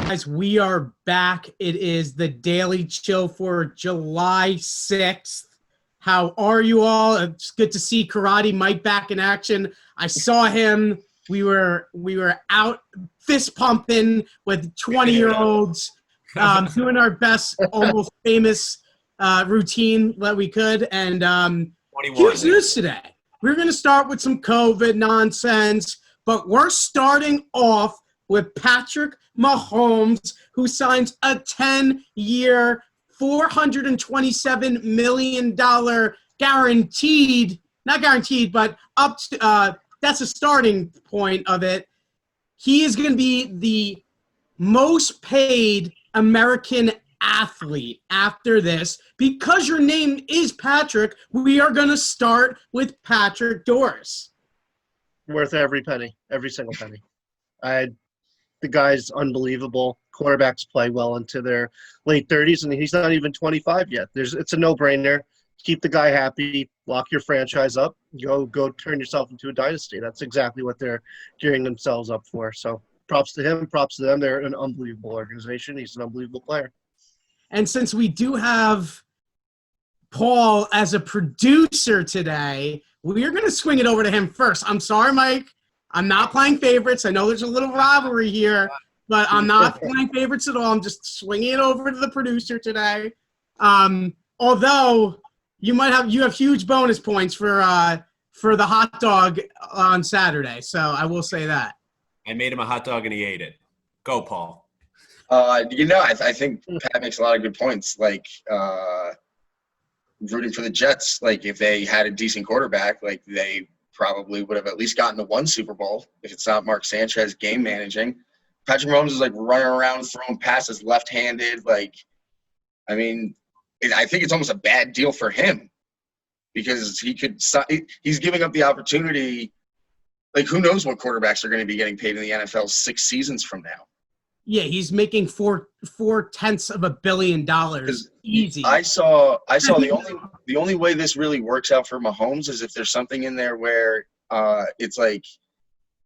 Guys, we are back. It is the Daily Chill for July 6th. How are you all? It's good to see Karate Mike back in action. I saw him. We were out fist pumping with 20-year-olds, doing our best, almost famous routine that we could. And huge news today. We're going to start with some COVID nonsense, but we're starting off with Patrick Mahomes, who signs a 10-year, $427 million guaranteed, not guaranteed, but up to, that's the starting point of it. He is going to be the most paid American athlete after this. Because your name is Patrick, we are going to start with Patrick Doris. Worth every penny, every single penny. The guy's unbelievable. Quarterbacks play well into their late 30s, and he's not even 25 yet. It's a no-brainer. Keep the guy happy. Lock your franchise up. Go turn yourself into a dynasty. That's exactly what they're gearing themselves up for. So props to him. Props to them. They're an unbelievable organization. He's an unbelievable player. And since we do have Paul as a producer today, we're going to swing it over to him first. I'm sorry, Mike. I'm not playing favorites. I know there's a little rivalry here, but I'm not playing favorites at all. I'm just swinging it over to the producer today. Although you have huge bonus points for the hot dog on Saturday, so I will say that. I made him a hot dog and he ate it. Go, Paul. I think Pat makes a lot of good points. Like rooting for the Jets, like if they had a decent quarterback, like they probably would have at least gotten to one Super Bowl if it's not Mark Sanchez game managing. Patrick Mahomes is like running around throwing passes left-handed. Like, I mean, I think it's almost a bad deal for him because he's giving up the opportunity. Like, who knows what quarterbacks are going to be getting paid in the NFL 6 seasons from now? Yeah, he's making $4.4 billion easy. I saw the only way this really works out for Mahomes is if there's something in there where it's like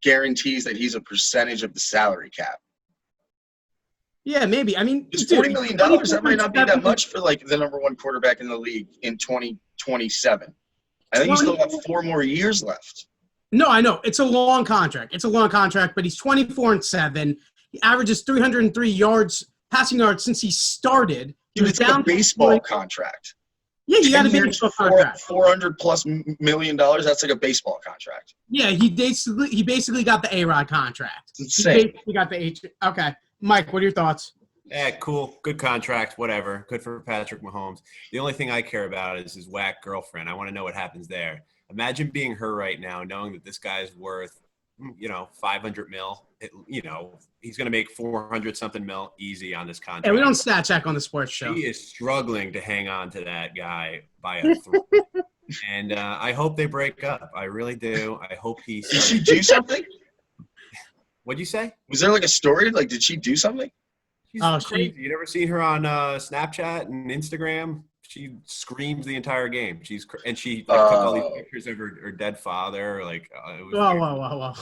guarantees that he's a percentage of the salary cap. Yeah, maybe. I mean, it's $40 million. That might not be that much for like the number one quarterback in the league in 2027. I think he's still got 4 more years left. No, I know. It's a long contract. But he's 24-7. He averages 303 passing yards since he started. Dude, it's like a baseball contract. Yeah, he got a baseball contract. $400+ million. That's like a baseball contract. Yeah, he basically got the A-Rod contract. It's insane. He basically got the Okay, Mike, what are your thoughts? Yeah, cool. Good contract. Whatever. Good for Patrick Mahomes. The only thing I care about is his whack girlfriend. I want to know what happens there. Imagine being her right now, knowing that this guy's worth, $500 million. He's going to make 400 something mil easy on this contract. Yeah, we don't stat check on the sports show. He is struggling to hang on to that guy by a thread. And I hope they break up. I really do. I hope he. Did she do something? What'd you say? Was there like a story? Like, did she do something? She's crazy. You never seen her on Snapchat and Instagram? She screams the entire game. She took all these pictures of her dead father. Like, it was whoa.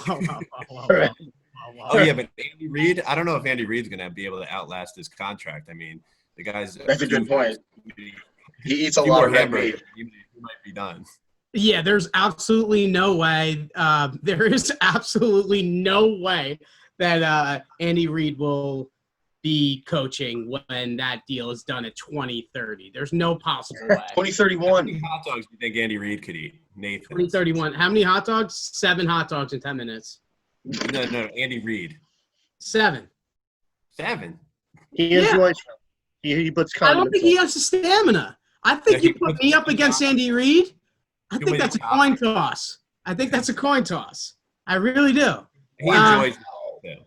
Oh, yeah, but Andy Reid, I don't know if Andy Reid's going to be able to outlast his contract. I mean, the guy's – That's a good point. He eats a lot of red meat. He might be done. Yeah, there's absolutely no way. There is absolutely no way that Andy Reid will be coaching when that deal is done at 2030. There's no possible way. 2031. How many hot dogs do you think Andy Reid could eat, Nathan? 2031. How many hot dogs? 7 hot dogs in 10 minutes. No, Andy Reid. 7. 7? He enjoys He puts I don't think he has the stamina. I think you put me up against Andy Reid. I think that's a coin toss. I really do. He enjoys it.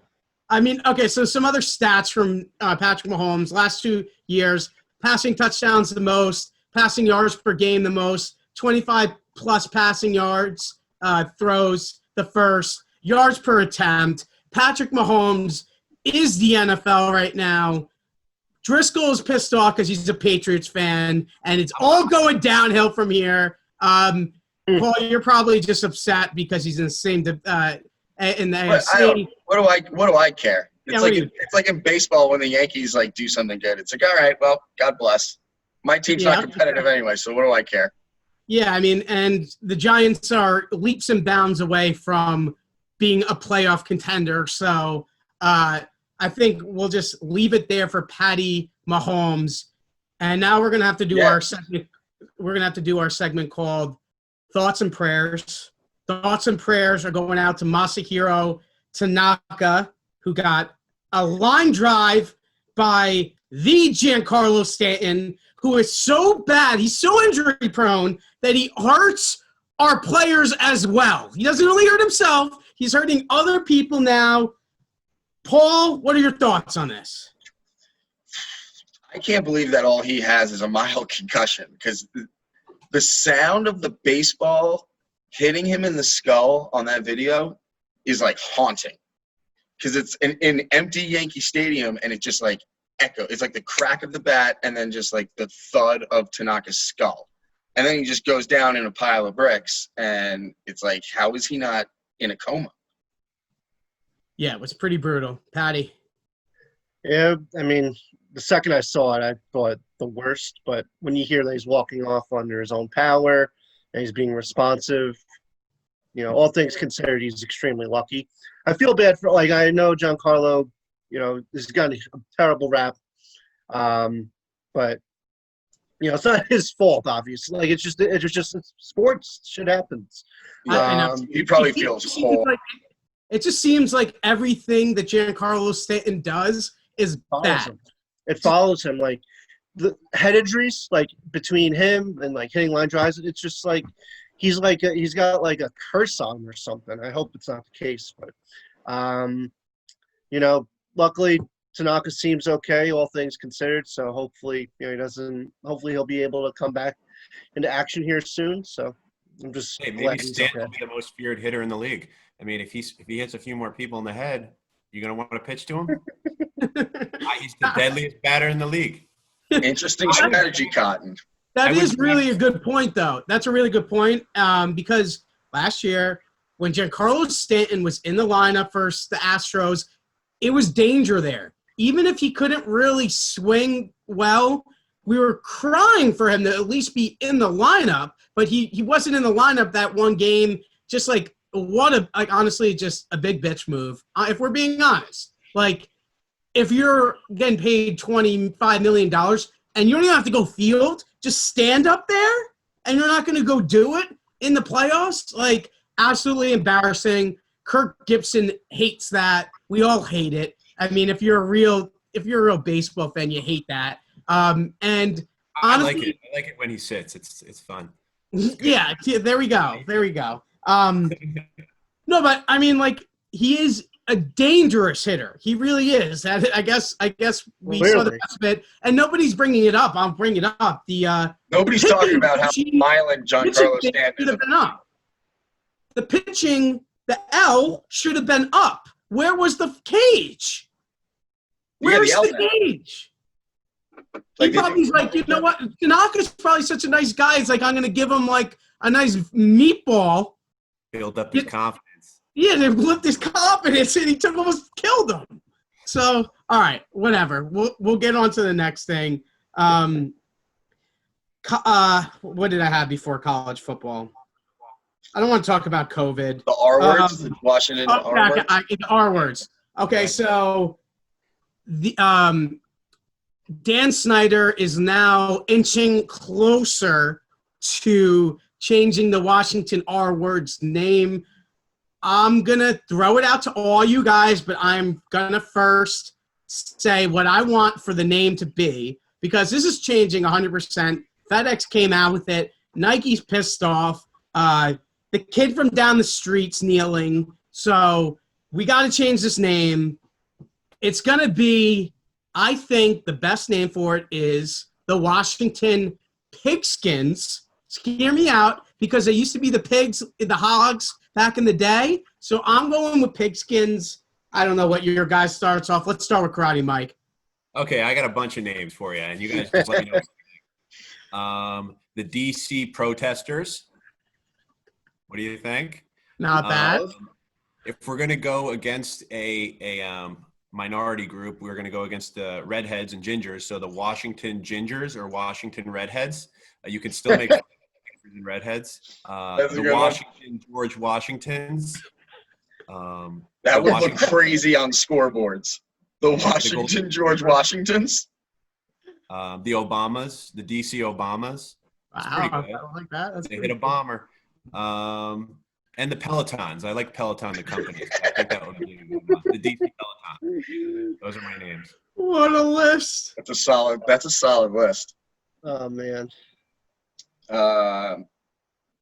I mean, okay, so some other stats from Patrick Mahomes. Last 2 years, passing touchdowns the most, passing yards per game the most, 25-plus passing yards, throws the first, yards per attempt. Patrick Mahomes is the NFL right now. Driscoll is pissed off because he's a Patriots fan, and it's all going downhill from here. Paul, you're probably just upset because he's in the same in the AFC. What do I care? Yeah, what do you? It's like in baseball when the Yankees like do something good. It's like, all right, well, God bless. My team's Yeah. not competitive anyway, so what do I care? Yeah, I mean, and the Giants are leaps and bounds away from being a playoff contender. So I think we'll just leave it there for Patty Mahomes. And now we're gonna have to do Yeah. our segment. We're gonna have to do our segment called Thoughts and Prayers. Thoughts and prayers are going out to Masahiro Tanaka, who got a line drive by the Giancarlo Stanton, who is so bad. He's so injury prone that he hurts our players as well. He doesn't only hurt himself, he's hurting other people now. Paul, what are your thoughts on this? I can't believe that all he has is a mild concussion because the sound of the baseball hitting him in the skull on that video is like haunting because it's in empty Yankee Stadium and it just like echo. It's like the crack of the bat and then just like the thud of Tanaka's skull. And then he just goes down in a pile of bricks and it's like, how is he not in a coma? Yeah, it was pretty brutal. Patty. Yeah, I mean, the second I saw it, I thought the worst. But when you hear that he's walking off under his own power and he's being responsive, you know, all things considered, he's extremely lucky. I feel bad for, like, I know Giancarlo, you know, has gotten a terrible rap. But, you know, it's not his fault, obviously. Like, it's just sports. Shit happens. I know. He probably feels whole. It just seems like everything that Giancarlo Stanton does is bad. It follows him. Like, the head injuries, like, between him and, like, hitting line drives, it's just like he's got, like, a curse on him or something. I hope it's not the case. But, you know, luckily Tanaka seems okay, all things considered. So hopefully, you know, hopefully he'll be able to come back into action here soon. So I'm just maybe Stanton will be the most feared hitter in the league. I mean, if he hits a few more people in the head, you gonna want to pitch to him? He's the deadliest batter in the league. Interesting strategy, Cotton. That is really a good point, though. That's a really good point because last year when Giancarlo Stanton was in the lineup for the Astros, it was danger there. Even if he couldn't really swing well, we were crying for him to at least be in the lineup, but he wasn't in the lineup that one game. Just like honestly, just a big bitch move. If we're being honest, like if you're getting paid $25 million and you don't even have to go field, just stand up there and you're not going to go do it in the playoffs, like absolutely embarrassing. Kirk Gibson hates that. We all hate it. I mean, if you're a real baseball fan, you hate that. And honestly, I like it. I like it when he sits. It's fun. Yeah, there we go. No, but I mean, like, he is a dangerous hitter. He really is. I guess we saw the best bit, and nobody's bringing it up. I'll bring it up. Nobody's talking about how violent Giancarlo Stanton should have been up. The pitching, the L should have been up. Where was the cage? Where's the cage? He probably's like, you know what? Tanaka's probably such a nice guy. It's like, I'm going to give him like a nice meatball. Build up his confidence. Yeah, they lift his confidence, and he almost killed him. So, all right, whatever. We'll get on to the next thing. What did I have before college football? I don't want to talk about COVID. The R words, Washington R words. The R words. Okay, so the Dan Snyder is now inching closer to changing the Washington R words name. I'm going to throw it out to all you guys, but I'm going to first say what I want for the name to be, because this is changing 100%. FedEx came out with it. Nike's pissed off. The kid from down the street's kneeling. So we got to change this name. It's going to be, I think the best name for it is the Washington Pigskins. Hear me out, because they used to be the pigs, the hogs back in the day. So I'm going with Pigskins. I don't know what your guy starts off. Let's start with Karate Mike. Okay, I got a bunch of names for you, and you guys just let me know. The DC protesters. What do you think? Not bad. If we're gonna go against a minority group. We're going to go against the redheads and gingers. So the Washington Gingers or Washington Redheads. You can still make gingers and redheads. That's a The good one. Washington George Washingtons. That the would Washington- look crazy on scoreboards. The Washington George Washingtons. The Obamas, the DC Obamas. That's Wow, pretty I good. don't like that. That's They pretty hit a bomber. And the Pelotons. I like Peloton, the company. I think that would be the DC Peloton. Those are my names. What a list. That's a solid list. Oh man.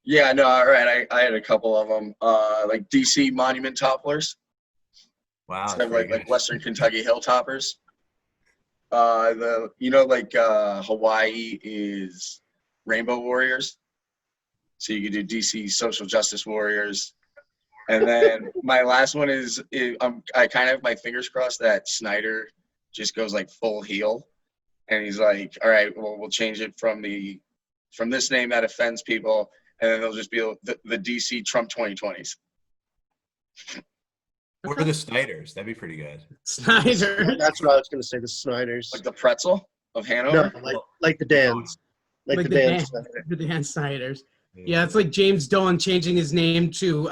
Yeah, no, all right. I had a couple of them. Like DC Monument Topplers. Wow. Instead That's of pretty like good. Western Kentucky Hilltoppers. Hawaii is Rainbow Warriors. So you could do DC Social Justice Warriors. And then my last one is I kind of have my fingers crossed that Snyder just goes like full heel. And he's like, all right, well, we'll change it from this name that offends people. And then they'll just be the DC Trump 2020s. What are the Snyders? That'd be pretty good. Snyder. That's what I was going to say. The Snyders. Like the pretzel of Hanover. No, like the Dans. Like the Dan- Dans. Snyder. The Dan Snyders. Yeah, it's like James Dolan changing his name to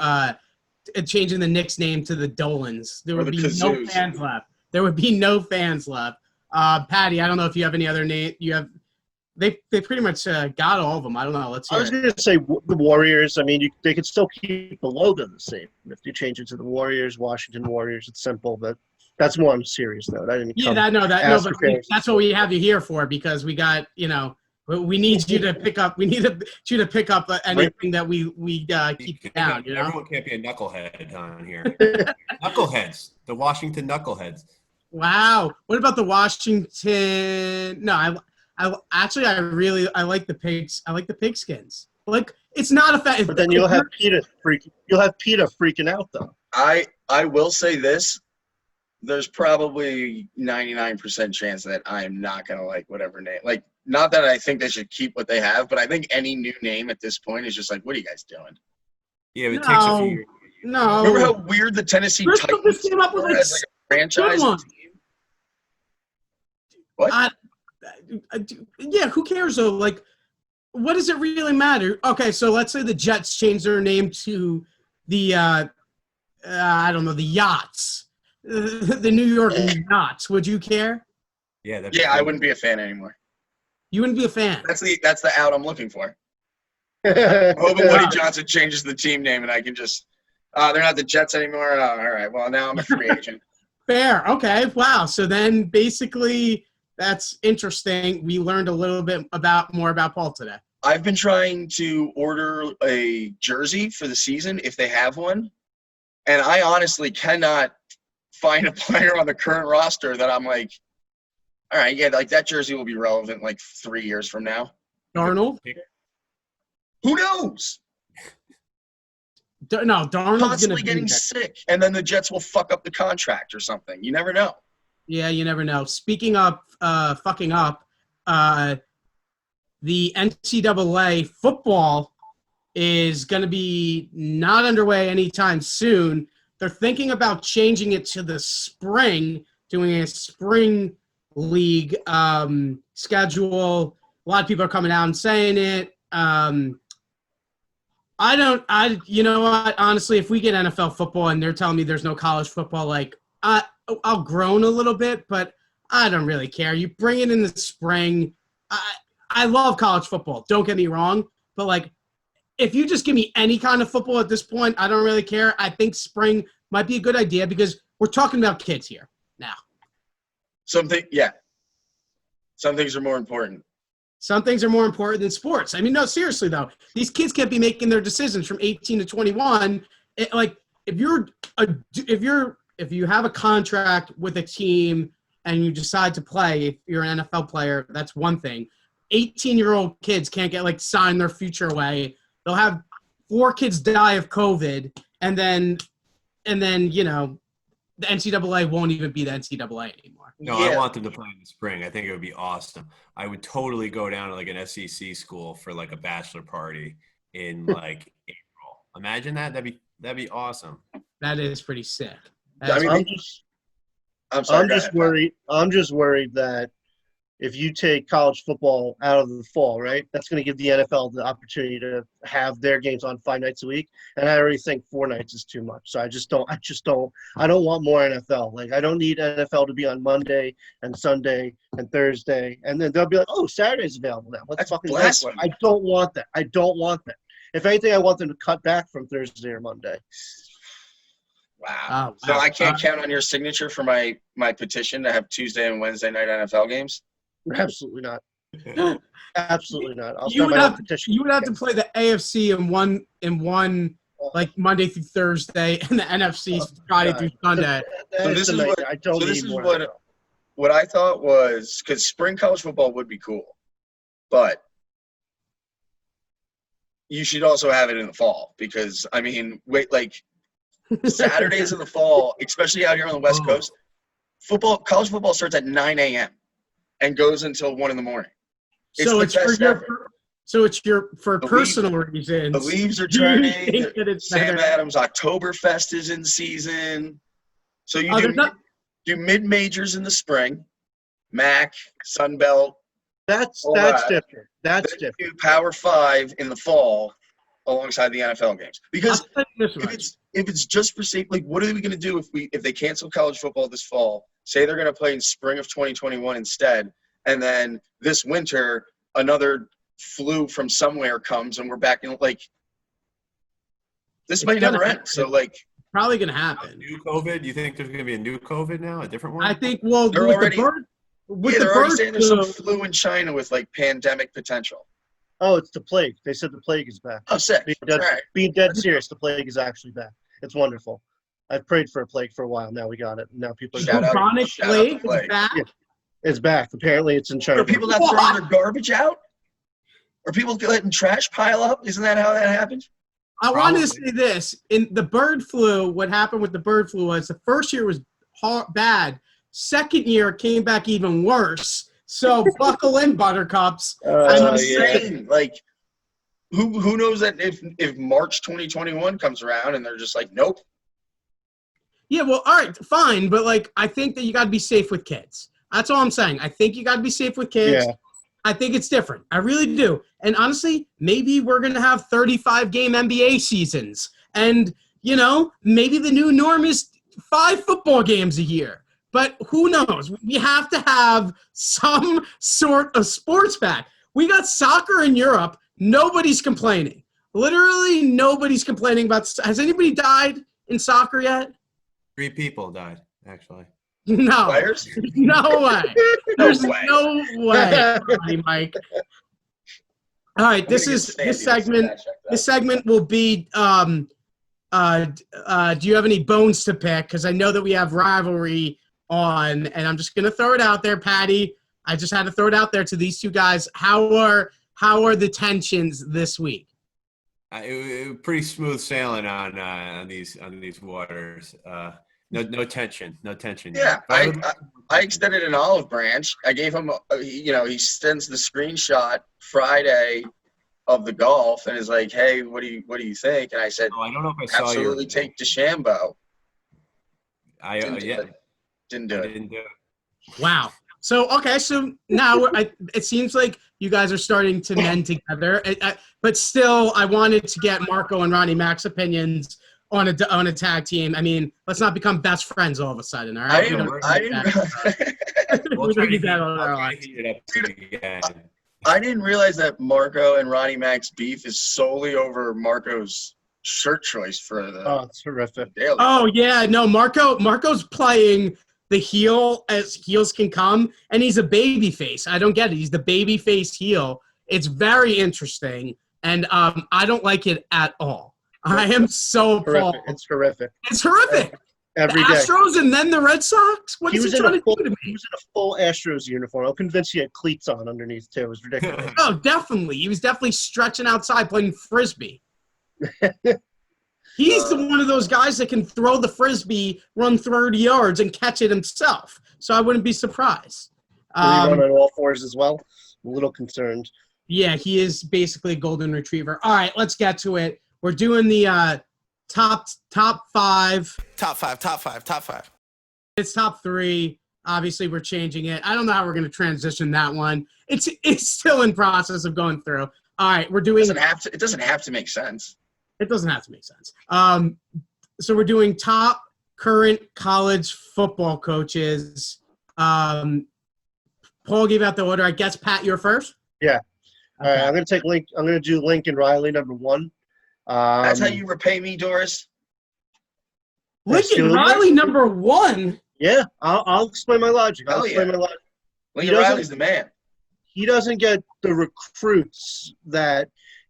changing the Knicks name to the Dolans. There Or would the be no Kazoos. fans left. There would be no fans left. Patty, I don't know if you have any other name. You have. They pretty much got all of them. I don't know. Let's I hear was it. going to say the Warriors. I mean, they could still keep the logo the same if you change it to the Warriors, Washington Warriors. It's simple, but that's more on a serious note. I didn't. Yeah, but that's what we have you here for, because we got, we need you to pick up. We need you to pick up anything that we keep down. Everyone can't be a knucklehead on here. Knuckleheads, the Washington Knuckleheads. Wow. What about the Washington? No, I like the pigs. I like the pigskins. Like, it's not a fact. But then you'll have PETA freaking out though. I will say this. There's probably 99% chance that I am not going to like whatever name. Like, not that I think they should keep what they have, but I think any new name at this point is just like, what are you guys doing? Yeah, it takes a few years. No. Remember how weird the Tennessee Bristol Titans just came up with were like as like a franchise one. team? What? Yeah, who cares though? Like, what does it really matter? Okay, so let's say the Jets change their name to the I don't know, the Yachts, the New York Yachts. Would you care? Yeah, I wouldn't be a fan anymore. You wouldn't be a fan. That's the out I'm looking for. I'm hoping Woody Johnson changes the team name and I can just they're not the Jets anymore. Oh, all right. Well, now I'm a free agent. Fair. Okay. Wow. So then basically that's interesting. We learned a little bit more about Paul today. I've been trying to order a jersey for the season if they have one. And I honestly cannot find a player on the current roster that I'm like, all right, yeah, like that jersey will be relevant like 3 years from now. Darnold? Who knows? No, Darnold's Constantly getting sick, and then the Jets will fuck up the contract or something. You never know. Yeah, you never know. Speaking of fucking up, the NCAA football is going to be not underway anytime soon. They're thinking about changing it to the spring, doing a spring league schedule. A lot of people are coming out and saying it. You know what? Honestly, if we get NFL football and they're telling me there's no college football, like I'll groan a little bit, but I don't really care. You bring it in the spring. I love college football. Don't get me wrong, but like, if you just give me any kind of football at this point, I don't really care. I think spring might be a good idea because we're talking about kids here now. Some things are more important. Some things are more important than sports. I mean, no, seriously though, these kids can't be making their decisions from 18 to 21. If you have a contract with a team and you decide to play, if you're an NFL player, that's one thing. 18-year-old kids can't get sign their future away. They'll have 4 kids die of COVID, and then the NCAA won't even be the NCAA anymore. No, Yeah. I want them to play in the spring. I think it would be awesome. I would totally go down to an SEC school for a bachelor party in April. Imagine that. That'd be awesome. That is pretty sick. I mean, I'm sorry. I'm just worried. I'm just worried that if you take college football out of the fall, right, that's going to give the NFL the opportunity to have their games on 5 nights a week. And I already think 4 nights is too much. So I don't want more NFL. Like, I don't need NFL to be on Monday and Sunday and Thursday. And then they'll be like, oh, Saturday's available now. Let's That's fucking blasphemy. I don't want that. I don't want that. If anything, I want them to cut back from Thursday or Monday. Wow. Oh, So wow. I can't count on your signature for my petition to have Tuesday and Wednesday night NFL games? Absolutely not. Absolutely not. I'll You start would my own have petition. you would have to play the AFC in one like Monday through Thursday, and the NFC Friday through Sunday. So this is what- I don't so this need is more. what- NFL. What I thought was, because spring college football would be cool, but you should also have it in the fall because, I mean, Saturdays in the fall, especially out here on the West Coast, college football starts at 9 a.m. and goes until 1 in the morning. So it's for The personal reasons. The leaves are You turning. think that it's Sam better. Adams Oktoberfest is in season. So you Oh, there's not- do mid-majors in the spring, MAC, Sun Belt, That's All right. different. That's then different. do Power 5 in the fall alongside the NFL games. Because I'll tell you this if much. it's just for sake, like, what are we going to do if they cancel college football this fall? Say they're going to play in spring of 2021 instead, and then this winter another flu from somewhere comes and we're back in this It's might gonna never end. happen. So Probably gonna happen. New COVID? Do you think there's going to be a new COVID now? A different one? I think. Well, They're with already- the bird, with they're the already bird saying there's some flu, flu in China with pandemic potential. Oh, it's the plague. They said the plague is back. Oh, sick. Being All dead, right. being dead serious, the plague is actually back. It's wonderful. I've prayed for a plague for a while. Now we got it. Now people are Shout out- bubonic shout out plague the plague. is back. Yeah. It's back. Apparently, it's in China. Are people not throwing their garbage out? Are people letting trash pile up? Isn't that how that happens? I wanted to Probably. say this. In the bird flu, what happened with the bird flu was the first year was bad. Second year came back even worse. So buckle in, buttercups. That's what I'm yeah. saying. Who knows that if March 2021 comes around and they're just like, nope. Yeah, well, all right, fine. But, I think that you got to be safe with kids. That's all I'm saying. I think you got to be safe with kids. Yeah. I think it's different. I really do. And honestly, maybe we're going to have 35-game NBA seasons. And, maybe the new norm is 5 football games a year. But who knows? We have to have some sort of sports back. We got soccer in Europe. Nobody's complaining. Literally nobody's complaining about – has anybody died in soccer yet? 3 people died, actually. No. Players? No way. There's way. no way, Mike. All right, this segment will be do you have any bones to pick? Because I know that we have rivalry on, and I'm just gonna throw it out there, Patty. I just had to throw it out there to these two guys. How are the tensions this week? It pretty smooth sailing on these waters. No tension. Yeah, I extended an olive branch. I gave him, he sends the screenshot Friday of the golf and is like, "Hey, what do you think?" And I said, I don't know if I saw "Absolutely, take DeChambeau." Didn't do Didn't do it. Wow. So now it seems like you guys are starting to mend together. But still, I wanted to get Marco and Ronnie Mac's opinions on a tag team. I mean, let's not become best friends all of a sudden. All right. We'll try to heat Dude, it up again. I didn't realize that Marco and Ronnie Mac's beef is solely over Marco's shirt choice for the Oh, it's horrific. daily. Oh yeah, no, Marco's playing the heel as heels can come, and he's a baby face. I don't get it. He's the baby face heel. It's very interesting, and I don't like it at all. I am so appalled. Horrific. It's horrific. It's horrific. Every the day. Astros and then the Red Sox? What is he trying to do to He me? was in a full Astros uniform. I'm convinced he had cleats on underneath, too. It was ridiculous. Oh, definitely. He was definitely stretching outside playing Frisbee. He's one of those guys that can throw the Frisbee, run 30 yards, and catch it himself. So I wouldn't be surprised. Did he run on all fours as well? I'm a little concerned. Yeah, he is basically a golden retriever. All right, let's get to it. We're doing the top five. Top five. It's top 3. Obviously, we're changing it. I don't know how we're going to transition that one. It's still in process of going through. All right, we're doing. It doesn't have to make sense. It doesn't have to make sense. So we're doing top current college football coaches. Paul gave out the order. I guess, Pat, you're first? Yeah. Okay. All right, I'm going to do Lincoln Riley, number 1. That's how you repay me, Doris? Lincoln Riley, number 1? Yeah, I'll explain my logic. Lincoln Riley's the man. He doesn't get the recruits that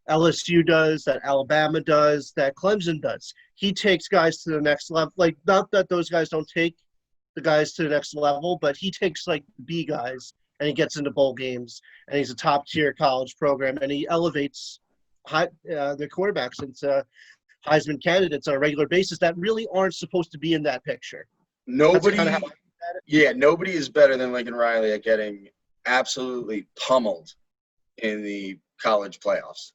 LSU does, that Alabama does, that Clemson does. He takes guys to the next level. Like, not that those guys don't take the guys to the next level, but he takes, like, B guys, and he gets into bowl games, and he's a top-tier college program, and he elevates their quarterbacks into Heisman candidates on a regular basis that really aren't supposed to be in that picture. Nobody is better than Lincoln Riley at getting absolutely pummeled in the college playoffs.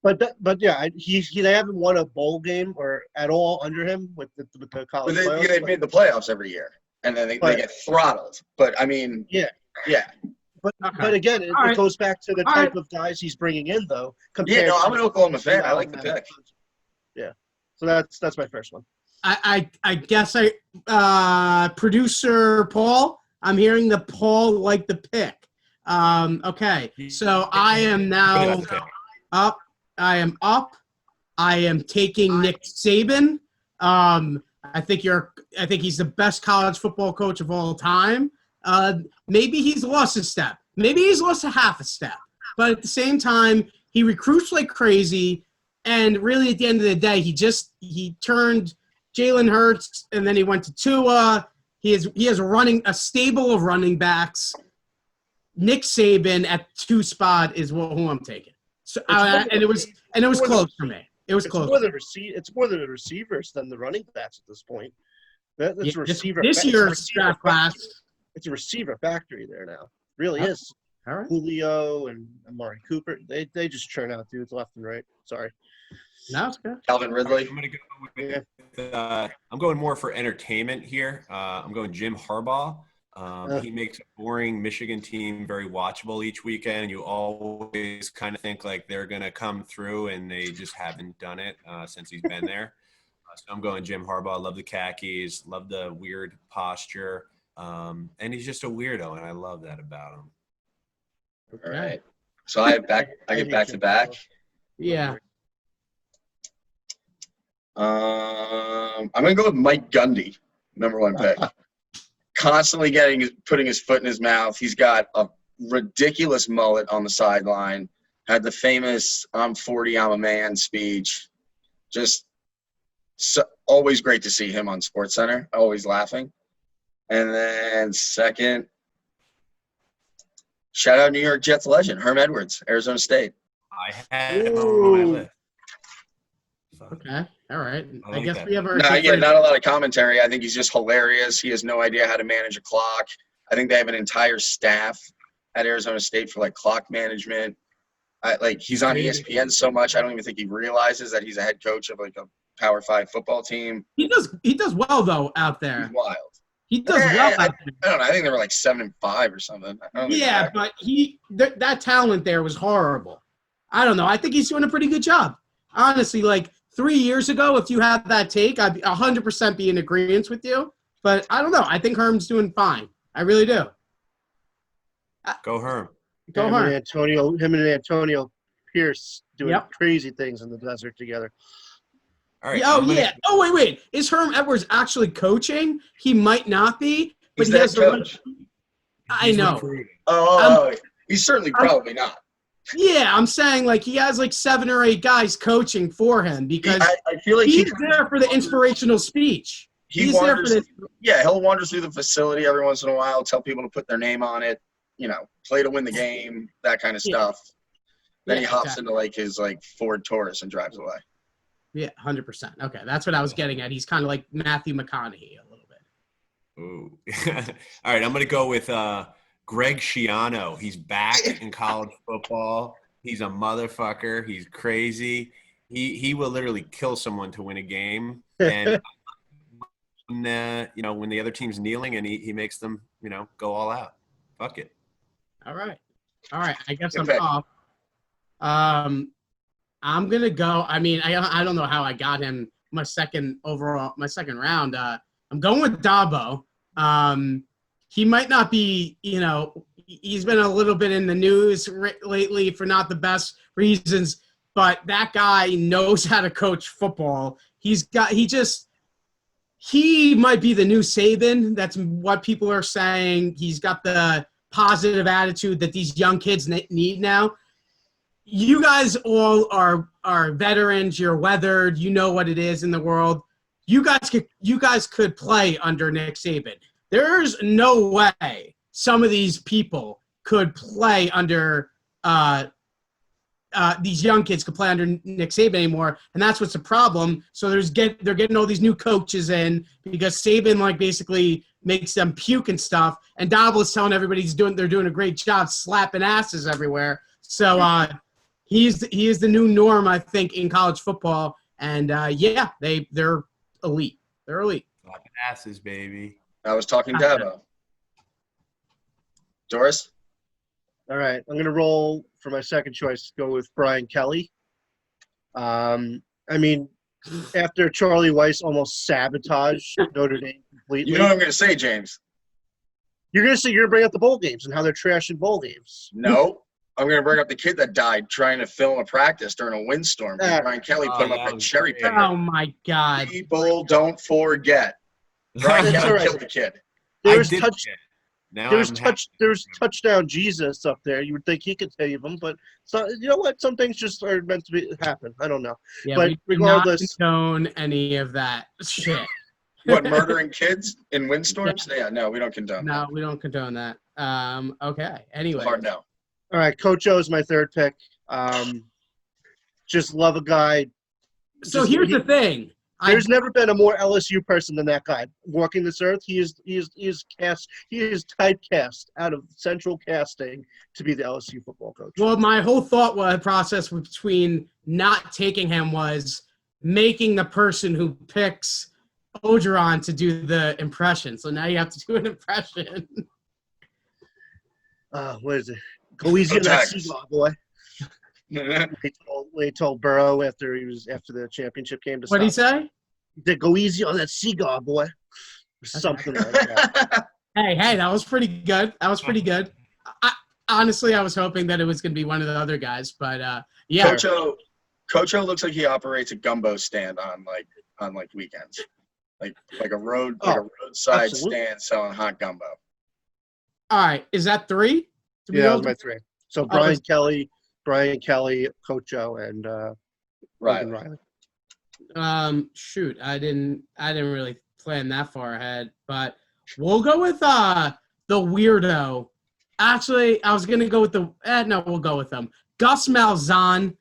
But yeah, they haven't won a bowl game or at all under him with the college playoffs. They've made the playoffs every year, and then they get throttled. But, I mean, yeah. But again, it goes back to the type of guys he's bringing in, though. I'm an Oklahoma fan. I like the pick. Yeah. So that's my first one. I guess producer Paul, I'm hearing the Paul like the pick. Okay, so I am now up. I am taking Nick Saban. I think he's the best college football coach of all time. Maybe he's lost a step. Maybe he's lost a half a step. But at the same time, he recruits like crazy. And really, at the end of the day, he turned Jalen Hurts, and then he went to Tua. He has a stable of running backs. Nick Saban at 2 spot is who I'm taking. So and it was close for me. It was close. It's more the receivers than the running backs at this point. That's a receiver. This year's draft class. It's a receiver factory there now. Really is. All right. Julio and Amari Cooper, they just churn out dudes left and right. Sorry. No, it's good. Calvin Ridley. I'm going more for entertainment here. I'm going Jim Harbaugh. He makes a boring Michigan team very watchable each weekend. You always kind of think like they're going to come through, and they just haven't done it since he's been there. So I'm going Jim Harbaugh. Love the khakis. Love the weird posture. And he's just a weirdo, and I love that about him. All right. So I get back to back. Yeah. I'm going to go with Mike Gundy, number 1 pick. Constantly putting his foot in his mouth. He's got a ridiculous mullet on the sideline. Had the famous "I'm 40, I'm a man" speech. Just always great to see him on SportsCenter. Always laughing. And then second, shout out New York Jets legend Herm Edwards, Arizona State. I had him on my list. Okay. All right. I like guess that. we have our. Not a lot of commentary. I think he's just hilarious. He has no idea how to manage a clock. I think they have an entire staff at Arizona State for clock management. He's on ESPN so much, I don't even think he realizes that he's a head coach of a Power 5 football team. He does well though out there. He's wild. He does well out there. I don't know. I think they were 7-5 or something. Yeah, but that talent there was horrible. I don't know. I think he's doing a pretty good job. Honestly, 3 years ago, if you had that take, I'd 100% be in agreement with you. But I don't know. I think Herm's doing fine. I really do. Go Herm. Go Herm. Him and Antonio Pierce doing crazy things in the desert together. All right. Yeah. Oh, wait. Is Herm Edwards actually coaching? He might not be, but he's he has the coach. I know. He's certainly probably not. Yeah, I'm saying he has 7 or 8 guys coaching for him because I feel like he's there for the inspirational speech. He'll wander through the facility every once in a while, tell people to put their name on it, play to win the game, that kind of stuff. Then he hops into his Ford Taurus and drives away. Yeah, 100%. Okay, that's what I was getting at. He's kind of like Matthew McConaughey a little bit. Ooh. All right, I'm going to go with Greg Schiano. He's back in college football. He's a motherfucker. He's crazy. He will literally kill someone to win a game. And when the other team's kneeling and he makes them, go all out. Fuck it. All right. I guess Good I'm pick. off. I'm gonna go. I mean, I don't know how I got him my second round. I'm going with Dabo. He might not be, he's been a little bit in the news lately for not the best reasons, but that guy knows how to coach football. He might be the new Saban. That's what people are saying. He's got the positive attitude that these young kids need now. You guys all are veterans. You're weathered. You know what it is in the world. You guys could play under Nick Saban. There's no way some of these people could play under these young kids could play under Nick Saban anymore, and that's what's the problem. So they're getting all these new coaches in because Saban basically makes them puke and stuff, and Dabo's telling everybody they're doing a great job slapping asses everywhere. So he is the new norm, I think, in college football, and they're elite. They're elite. Slapping asses, baby. I was talking Dabo. Doris? All right, I'm going to roll for my second choice, go with Brian Kelly. After Charlie Weiss almost sabotaged Notre Dame completely. You know what I'm going to say, James? You're going to bring up the bowl games and how they're trashing bowl games. No. I'm going to bring up the kid that died trying to film a practice during a windstorm. Brian Kelly put him up a cherry picker. Oh, my God. People don't forget. Brian Kelly killed the kid. There was touchdown Jesus up there. You would think he could save him, but you know what? Some things just are meant to happen. I don't know. Yeah, but we regardless, do not condone any of that shit. What, murdering kids in windstorms? Yeah, no, we don't condone that. No, we don't condone that. Okay. Anyway. Hard no. all right, Coach O is my third pick. Just love a guy. So here's the thing. There's never been a more LSU person than that guy walking this earth. He is typecast out of central casting to be the LSU football coach. Well, my whole thought process between not taking him was making the person who picks Ogeron to do the impression. So now you have to do an impression. What is it? Go easy on that Seagull, boy. They told Burrow after the championship game to stop. What did he say? They go easy on that Seagull, boy. Something like that. Hey, that was pretty good. Honestly, I was hoping that it was going to be one of the other guys, but yeah. Coach O looks like he operates a gumbo stand on weekends, like a roadside absolutely. stand selling hot gumbo. All right, is that three? Yeah, that was my three. So Brian Kelly, Coach O, and Riley. Shoot, I didn't really plan that far ahead, but we'll go with the weirdo. Actually, I was gonna go with we'll go with them. Gus Malzahn,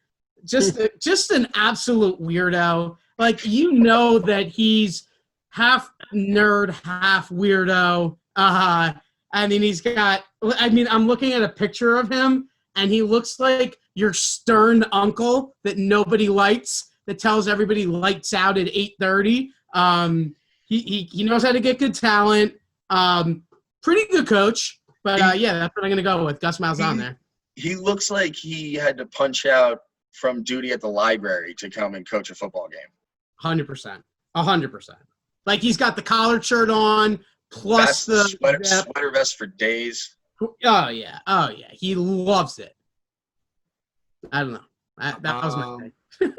just an absolute weirdo. That he's half nerd, half weirdo. And then he's got. I'm looking at a picture of him, and he looks like your stern uncle that nobody likes, that tells everybody lights out at 8:30. He knows how to get good talent. Pretty good coach. But, that's what I'm going to go with. Gus Malzahn there. He looks like he had to punch out from duty at the library to come and coach a football game. 100%. 100%. He's got the collared shirt on, plus the sweater vest for days. Oh, yeah. He loves it. I don't know. That was my thing.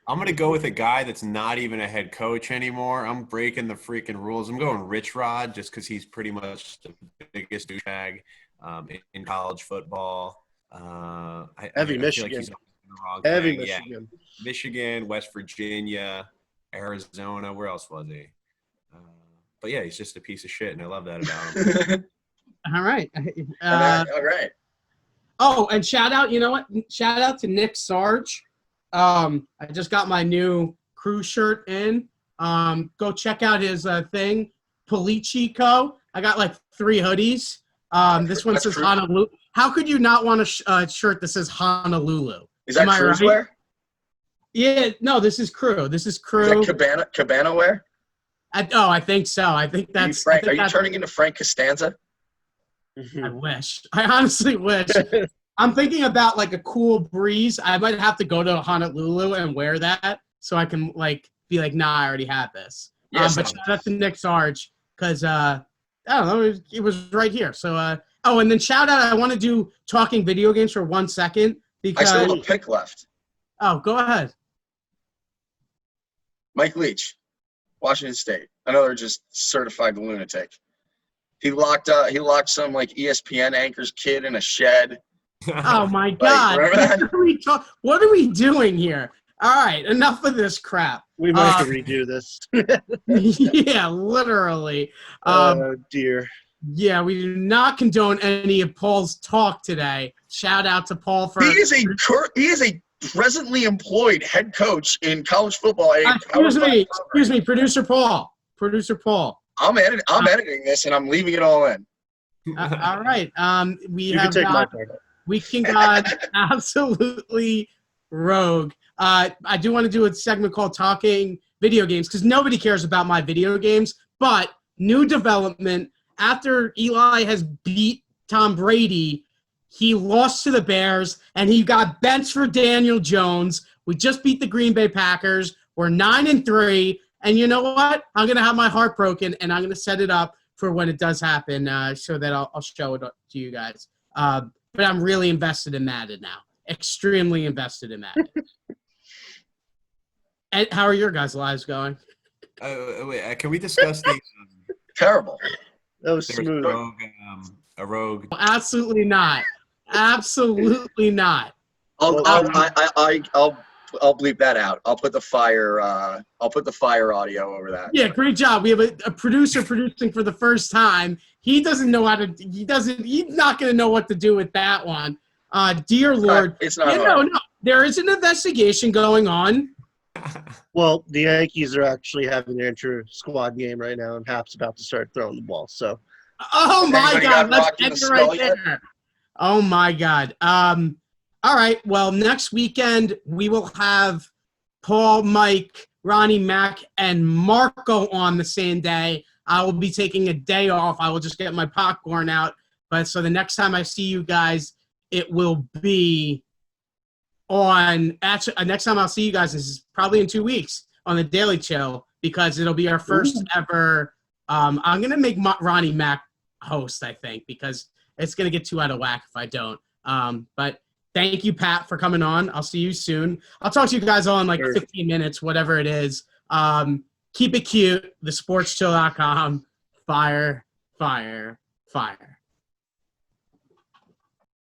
I'm going to go with a guy that's not even a head coach anymore. I'm breaking the freaking rules. I'm going Rich Rod just because he's pretty much the biggest douchebag in college football. Heavy Michigan. Heavy Michigan. Yeah. Michigan, West Virginia, Arizona. Where else was he? But, yeah, he's just a piece of shit, and I love that about him. All right. All right. Oh, and shout out, you know what? Shout out to Nick Sarge. I just got my new crew shirt in. Go check out his thing, Polici Co. I got 3 hoodies. This one says Honolulu. How could you not want a shirt that says Honolulu? Is that cruise wear? Yeah, no, this is crew. Is that cabana wear? I think so. I think that's. Are you turning into Frank Costanza? I wish. I honestly wish. I'm thinking about like a cool breeze. I might have to go to Honolulu and wear that so I can like be like, nah, I already had this. Yes, But shout out to Nick Sarge because I don't know, it was right here. So and then shout out. I want to do talking video games for 1 second I because. still have a pick left. Oh, go ahead. Mike Leach, Washington State. Another just certified lunatic. He locked some like ESPN anchor's kid in a shed. Oh my God! What are we doing here? All right, enough of this crap. We might have to redo this. Yeah, literally. Oh dear. Yeah, we do not condone any of Paul's talk today. Shout out to Paul for. He is a presently employed head coach in college football. Excuse me, producer Paul. I'm editing this and I'm leaving it all in. All right. You can take my part. Weekend God absolutely rogue. I do want to do a segment called Talking Video Games because nobody cares about my video games. But new development after Eli has beat Tom Brady, he lost to the Bears and he got benched for Daniel Jones. We just beat the Green Bay Packers. We're 9-3. And you know what? I'm going to have my heart broken and I'm going to set it up for when it does happen so that I'll show it to you guys. But I'm really invested in Madden now. Extremely invested in Madden. And how are your guys' lives going? Wait, can we discuss the Terrible. That was smooth. A rogue. Absolutely not. Absolutely not. I'll bleep that out. I'll put the fire audio over that. Yeah, great job. We have a producer producing for the first time. He doesn't know how to. He's not going to know what to do with that one. Dear Lord, it's not. No. There is an investigation going on. Well, the Yankees are actually having their inter-squad game right now, and Hap's about to start throwing the ball. So. Oh my God! Let's end it right there. Oh my God. All right. Well, next weekend we will have Paul, Mike, Ronnie, Mac, and Marco on the same day. I will be taking a day off. I will just get my popcorn out. But so the next time I see you guys, it will be on. Actually, next time I'll see you guys is probably in 2 weeks on the Daily Chill because it'll be our first ever. I'm gonna make Ronnie Mac host, I think, because it's gonna get too out of whack if I don't. But thank you, Pat, for coming on. I'll see you soon. I'll talk to you guys all in like 15 minutes, whatever it is. Keep it cute. TheSportsChill.com. Fire, fire, fire.